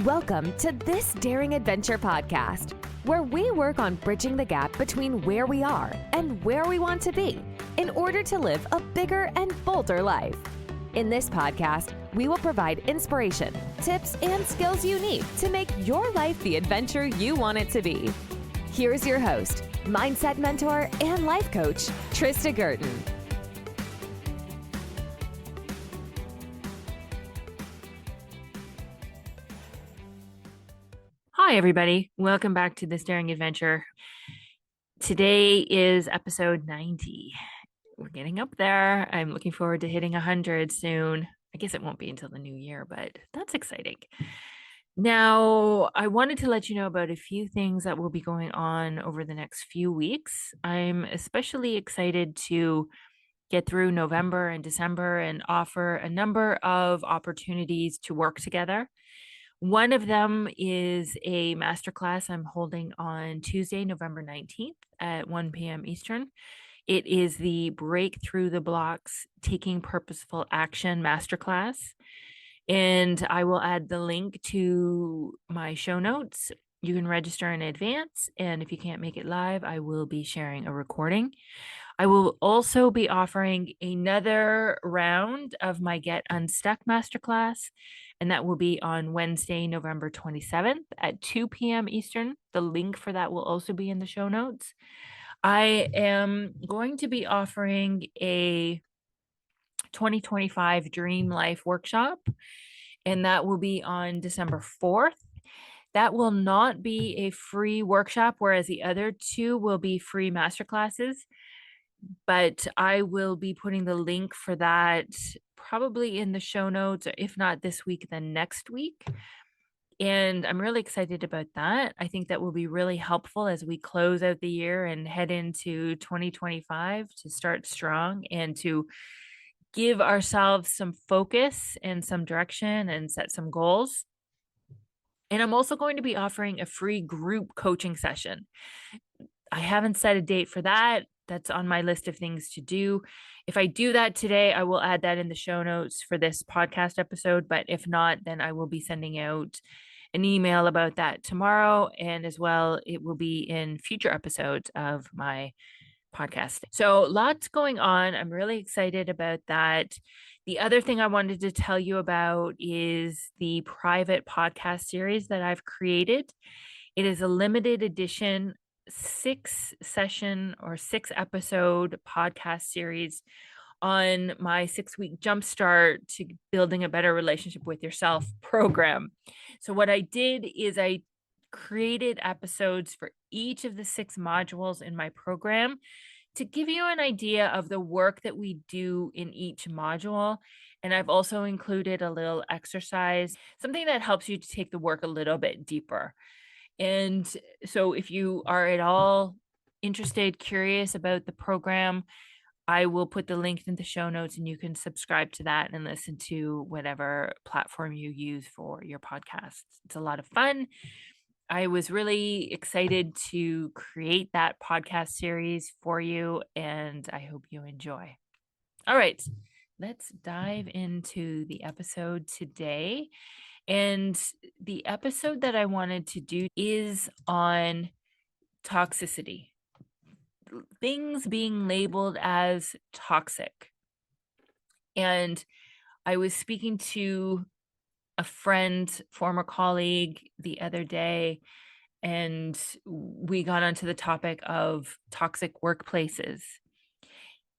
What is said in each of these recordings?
Welcome to This Daring Adventure podcast, where we work on bridging the gap between where we are and where we want to be in order to live a bigger and bolder life. In this podcast, we will provide inspiration, tips, and skills you need to make your life the adventure you want it to be. Here's your host, mindset mentor, and life coach, Trista Gurton. Hi, everybody. Welcome back to This Daring Adventure. Today is episode 90. We're getting up there. I'm looking forward to hitting 100 soon. I guess it won't be until the new year, but that's exciting. Now, I wanted to let you know about a few things that will be going on over the next few weeks. I'm especially excited to get through November and December and offer a number of opportunities to work together. One of them is a masterclass I'm holding on Tuesday, November 19th at 1 p.m. Eastern. It is the Break Through the Blocks Taking Purposeful Action Masterclass. And I will add the link to my show notes. You can register in advance. And if you can't make it live, I will be sharing a recording. I will also be offering another round of my Get Unstuck Masterclass, and that will be on Wednesday, November 27th at 2 p.m. Eastern. The link for that will also be in the show notes. I am going to be offering a 2025 Dream Life Workshop, and that will be on December 4th. That will not be a free workshop, whereas the other two will be free masterclasses. But I will be putting the link for that probably in the show notes, or if not this week, then next week. And I'm really excited about that. I think that will be really helpful as we close out the year and head into 2025 to start strong and to give ourselves some focus and some direction and set some goals. And I'm also going to be offering a free group coaching session. I haven't set a date for that. That's on my list of things to do. If I do that today, I will add that in the show notes for this podcast episode. But if not, then I will be sending out an email about that tomorrow. And as well, it will be in future episodes of my podcast. So lots going on. I'm really excited about that. The other thing I wanted to tell you about is the private podcast series that I've created. It is a limited edition 6-session or 6-episode podcast series on my 6-week jumpstart to building a better relationship with yourself program. So what I did is I created episodes for each of the 6 modules in my program to give you an idea of the work that we do in each module. And I've also included a little exercise, something that helps you to take the work a little bit deeper. And so if you are at all interested, curious about the program, I will put the link in the show notes and you can subscribe to that and listen to whatever platform you use for your podcasts. It's a lot of fun. I was really excited to create that podcast series for you, and I hope you enjoy. All right, let's dive into the episode today. And the episode that I wanted to do is on toxicity, things being labeled as toxic. And I was speaking to a friend, former colleague, the other day, and we got onto the topic of toxic workplaces.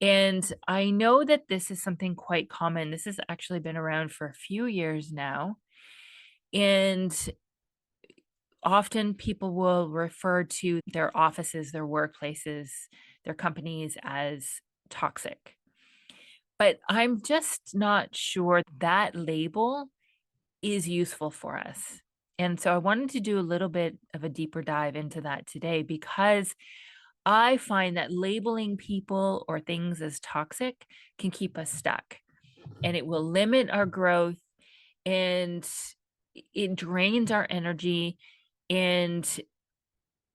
And I know that this is something quite common. This has actually been around for a few years now. And often people will refer to their offices, their workplaces, their companies as toxic. But I'm just not sure that label is useful for us. And so I wanted to do a little bit of a deeper dive into that today, because I find that labeling people or things as toxic can keep us stuck, and it will limit our growth, and it drains our energy. And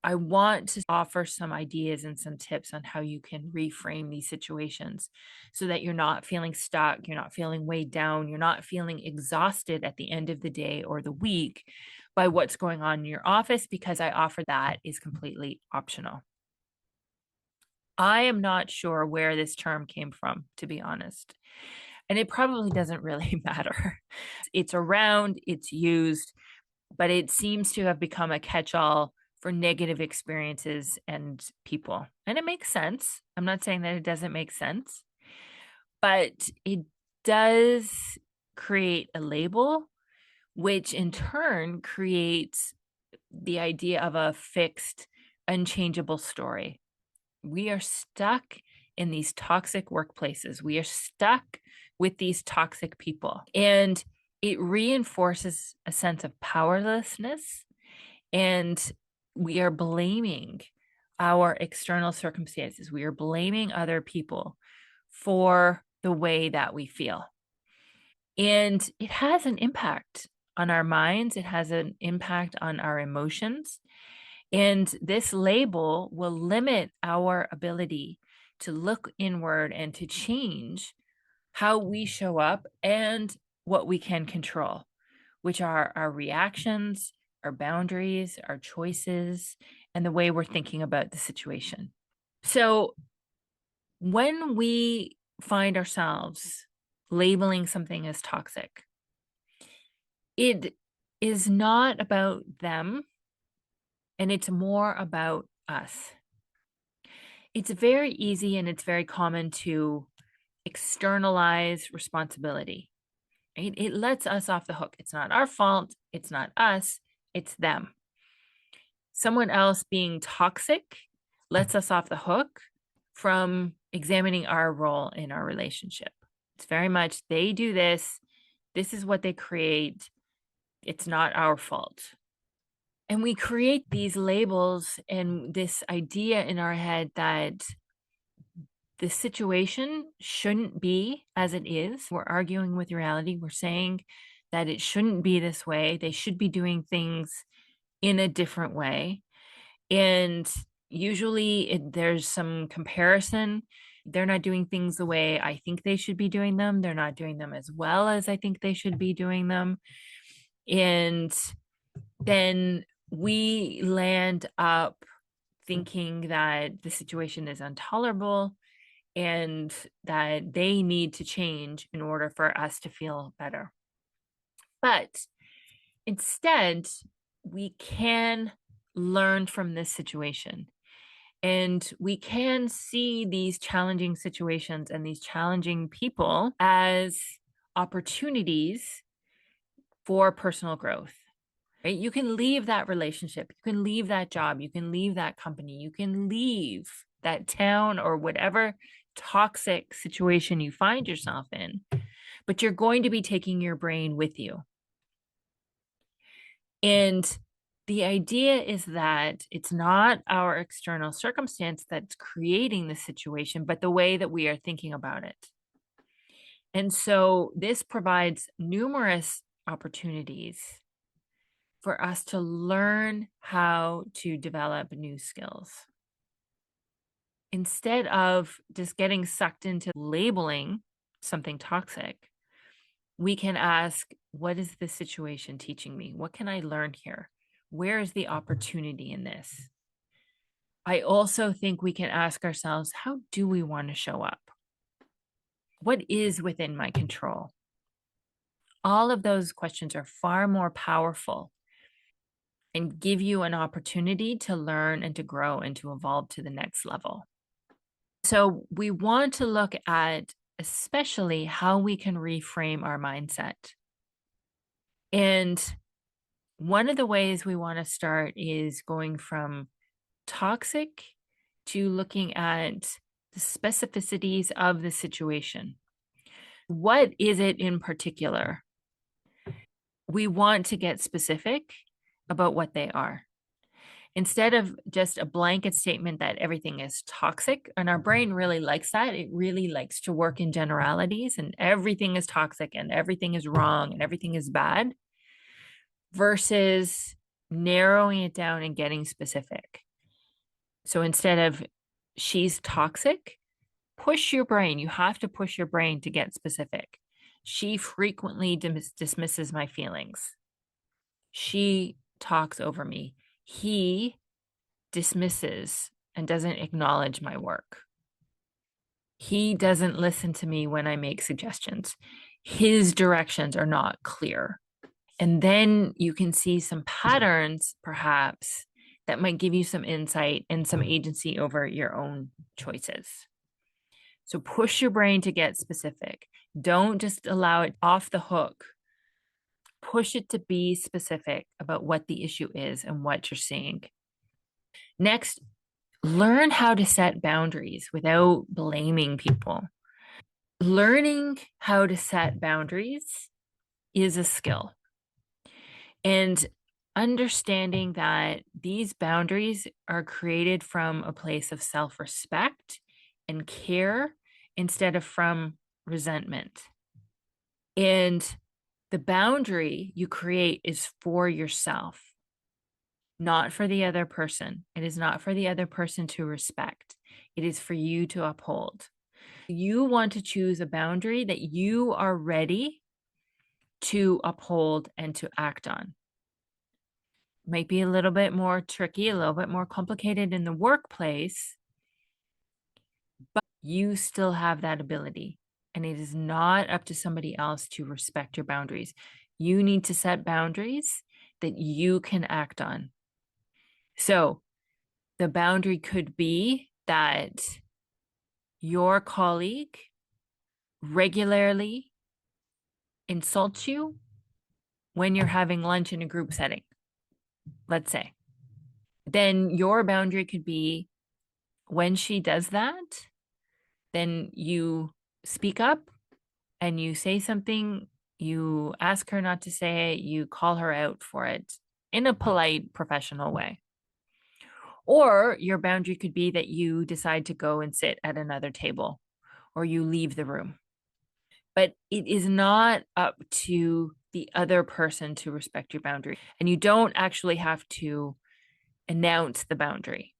I want to offer some ideas and some tips on how you can reframe these situations so that you're not feeling stuck, you're not feeling weighed down, you're not feeling exhausted at the end of the day or the week by what's going on in your office, because I offer that is completely optional. I am not sure where this term came from, to be honest. And it probably doesn't really matter. It's around, it's used, but it seems to have become a catch-all for negative experiences and people. And it makes sense. I'm not saying that it doesn't make sense, but it does create a label, which in turn creates the idea of a fixed, unchangeable story. We are stuck in these toxic workplaces. We are stuck with these toxic people. And it reinforces a sense of powerlessness. And we are blaming our external circumstances. We are blaming other people for the way that we feel. And it has an impact on our minds, it has an impact on our emotions. And this label will limit our ability to look inward and to change how we show up and what we can control, which are our reactions, our boundaries, our choices, and the way we're thinking about the situation. So when we find ourselves labeling something as toxic, it is not about them, and it's more about us. It's very easy and it's very common to externalize responsibility, right? It lets us off the hook. It's not our fault. It's not us. It's them. Someone else being toxic lets us off the hook from examining our role in our relationship. It's very much they do this. This is what they create. It's not our fault. And we create these labels and this idea in our head that the situation shouldn't be as it is. We're arguing with reality. We're saying that it shouldn't be this way. They should be doing things in a different way. And usually there's some comparison. They're not doing things the way I think they should be doing them. They're not doing them as well as I think they should be doing them. And then we land up thinking that the situation is intolerable and that they need to change in order for us to feel better. But instead, we can learn from this situation, and we can see these challenging situations and these challenging people as opportunities for personal growth. Right? You can leave that relationship, you can leave that job, you can leave that company, you can leave that town or whatever toxic situation you find yourself in, but you're going to be taking your brain with you. And the idea is that it's not our external circumstance that's creating the situation, but the way that we are thinking about it. And so this provides numerous opportunities for us to learn how to develop new skills. Instead of just getting sucked into labeling something toxic, we can ask, what is this situation teaching me? What can I learn here? Where is the opportunity in this? I also think we can ask ourselves, how do we want to show up? What is within my control? All of those questions are far more powerful and give you an opportunity to learn and to grow and to evolve to the next level. So we want to look at especially how we can reframe our mindset. And one of the ways we want to start is going from toxic to looking at the specificities of the situation. What is it in particular? We want to get specific about what they are. Instead of just a blanket statement that everything is toxic, and our brain really likes that. It really likes to work in generalities and everything is toxic and everything is wrong and everything is bad, versus narrowing it down and getting specific. So instead of she's toxic, push your brain. You have to push your brain to get specific. She frequently dismisses my feelings. She talks over me. He dismisses and doesn't acknowledge my work. He doesn't listen to me when I make suggestions. His directions are not clear. And then you can see some patterns, perhaps, that might give you some insight and some agency over your own choices. So push your brain to get specific. Don't just allow it off the hook. Push it to be specific about what the issue is and what you're seeing. Next, learn how to set boundaries without blaming people. Learning how to set boundaries is a skill. And understanding that these boundaries are created from a place of self respect and care instead of from resentment. And the boundary you create is for yourself, not for the other person. It is not for the other person to respect. It is for you to uphold. You want to choose a boundary that you are ready to uphold and to act on. Might be a little bit more tricky, a little bit more complicated in the workplace, but you still have that ability. And it is not up to somebody else to respect your boundaries. You need to set boundaries that you can act on. So the boundary could be that your colleague regularly insults you when you're having lunch in a group setting, let's say. Then your boundary could be when she does that, then you speak up and you say something, you ask her not to say it, you call her out for it in a polite, professional way. Or your boundary could be that you decide to go and sit at another table or you leave the room. But it is not up to the other person to respect your boundary. And you don't actually have to announce the boundary.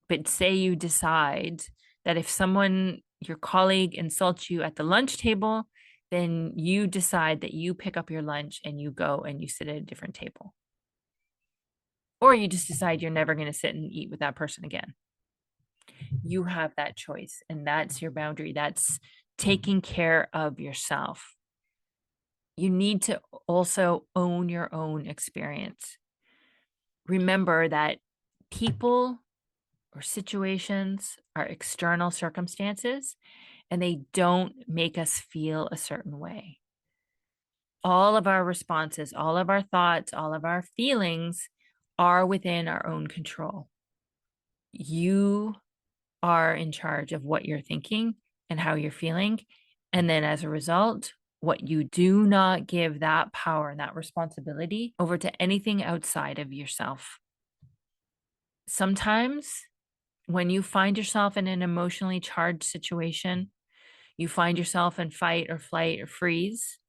But say you decide that if someone, your colleague, insults you at the lunch table, then you decide that you pick up your lunch and you go and you sit at a different table. Or you just decide you're never going to sit and eat with that person again. You have that choice, and that's your boundary. That's taking care of yourself. You need to also own your own experience. Remember that people or situations are external circumstances and they don't make us feel a certain way. All of our responses, all of our thoughts, all of our feelings are within our own control. You are in charge of what you're thinking and how you're feeling. And then as a result, what you do not give that power and that responsibility over to anything outside of yourself. Sometimes when you find yourself in an emotionally charged situation, you find yourself in fight or flight or freeze,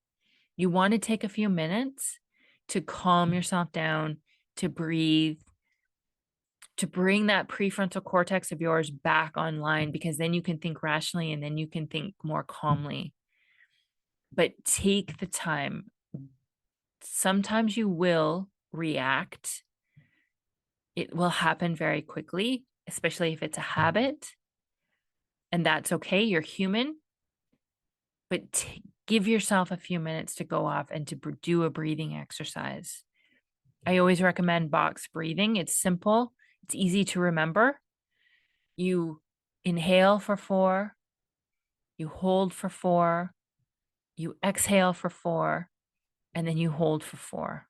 you want to take a few minutes to calm yourself down, to breathe, to bring that prefrontal cortex of yours back online, because then you can think rationally and then you can think more calmly. But take the time. Sometimes you will react. It will happen very quickly, especially if it's a habit. And that's okay. You're human. But give yourself a few minutes to go off and to do a breathing exercise. I always recommend box breathing. It's simple, it's easy to remember. You inhale for 4, you hold for 4, you exhale for 4, and then you hold for 4.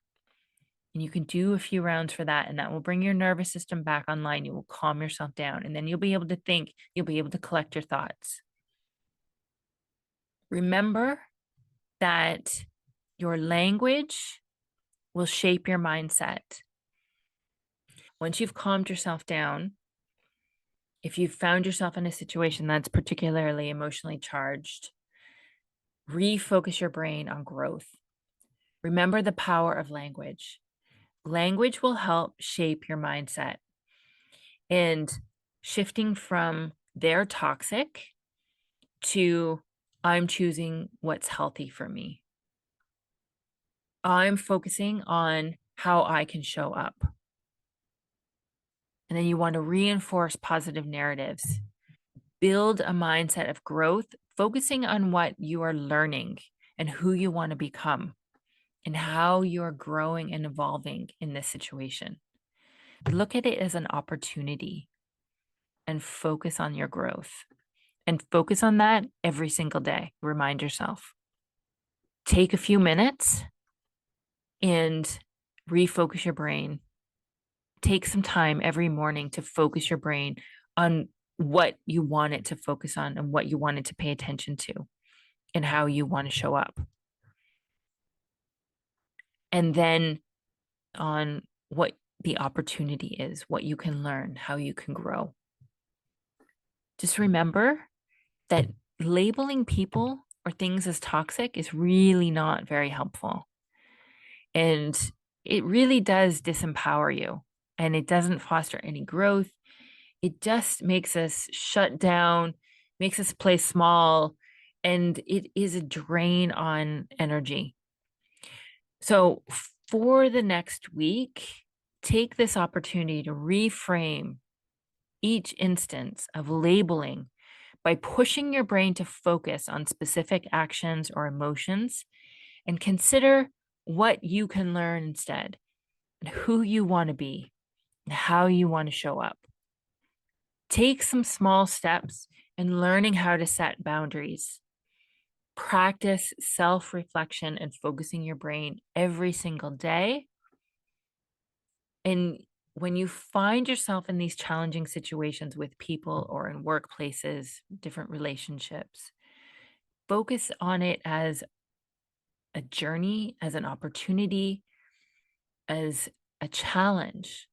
And you can do a few rounds for that, and that will bring your nervous system back online. You will calm yourself down, and then you'll be able to think, you'll be able to collect your thoughts. Remember that your language will shape your mindset. Once you've calmed yourself down, if you've found yourself in a situation that's particularly emotionally charged, refocus your brain on growth. Remember the power of language. Language will help shape your mindset. And shifting from they're toxic to I'm choosing what's healthy for me. I'm focusing on how I can show up. And then you want to reinforce positive narratives. Build a mindset of growth, focusing on what you are learning and who you want to become and how you're growing and evolving in this situation. Look at it as an opportunity and focus on your growth. And focus on that every single day. Remind yourself. Take a few minutes and refocus your brain. Take some time every morning to focus your brain on what you want it to focus on and what you want it to pay attention to and how you want to show up. And then on what the opportunity is, what you can learn, how you can grow. Just remember that labeling people or things as toxic is really not very helpful. And it really does disempower you, and it doesn't foster any growth. It just makes us shut down, makes us play small, and it is a drain on energy. So for the next week, take this opportunity to reframe each instance of labeling by pushing your brain to focus on specific actions or emotions and consider what you can learn instead and who you want to be and how you want to show up. Take some small steps in learning how to set boundaries. Practice self-reflection and focusing your brain every single day. And when you find yourself in these challenging situations with people or in workplaces, different relationships, focus on it as a journey, as an opportunity, as a challenge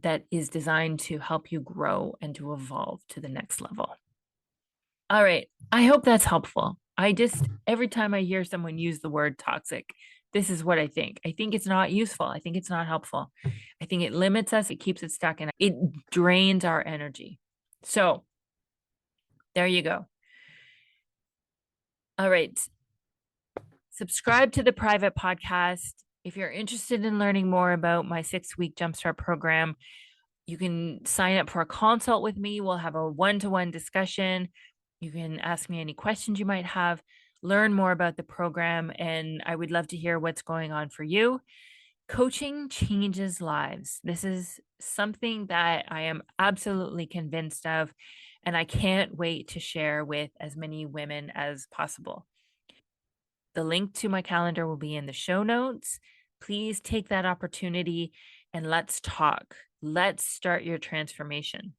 that is designed to help you grow and to evolve to the next level. All right. I hope that's helpful. Every time I hear someone use the word toxic, this is what I think. I think it's not useful. I think it's not helpful. I think it limits us. It keeps it stuck and it drains our energy. So there you go. All right. Subscribe to the private podcast. If you're interested in learning more about my 6-week Jumpstart program, you can sign up for a consult with me. We'll have a one-to-one discussion. You can ask me any questions you might have, learn more about the program, and I would love to hear what's going on for you. Coaching changes lives. This is something that I am absolutely convinced of, and I can't wait to share with as many women as possible. The link to my calendar will be in the show notes. Please take that opportunity and let's talk. Let's start your transformation.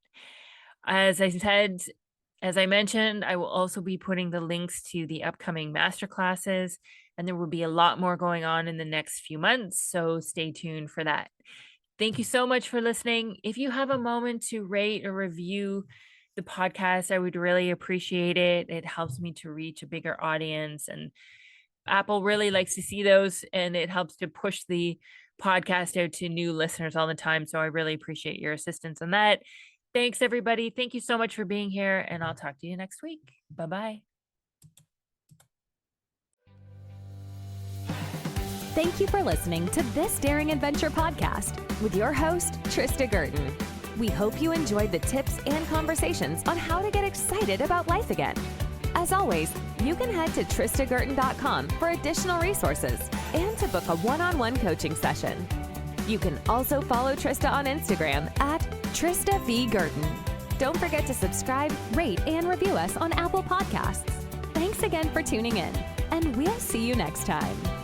As I mentioned, I will also be putting the links to the upcoming masterclasses, and there will be a lot more going on in the next few months, so stay tuned for that. Thank you so much for listening. If you have a moment to rate or review the podcast, I would really appreciate it. It helps me to reach a bigger audience, and Apple really likes to see those, and it helps to push the podcast out to new listeners all the time, so I really appreciate your assistance on that. Thanks, everybody. Thank you so much for being here, and I'll talk to you next week. Bye-bye. Thank you for listening to This Daring Adventure podcast with your host, Trista Gurton. We hope you enjoyed the tips and conversations on how to get excited about life again. As always, you can head to tristagurton.com for additional resources and to book a one-on-one coaching session. You can also follow Trista on Instagram at Trista V. Gurton. Don't forget to subscribe, rate, and review us on Apple Podcasts. Thanks again for tuning in, and we'll see you next time.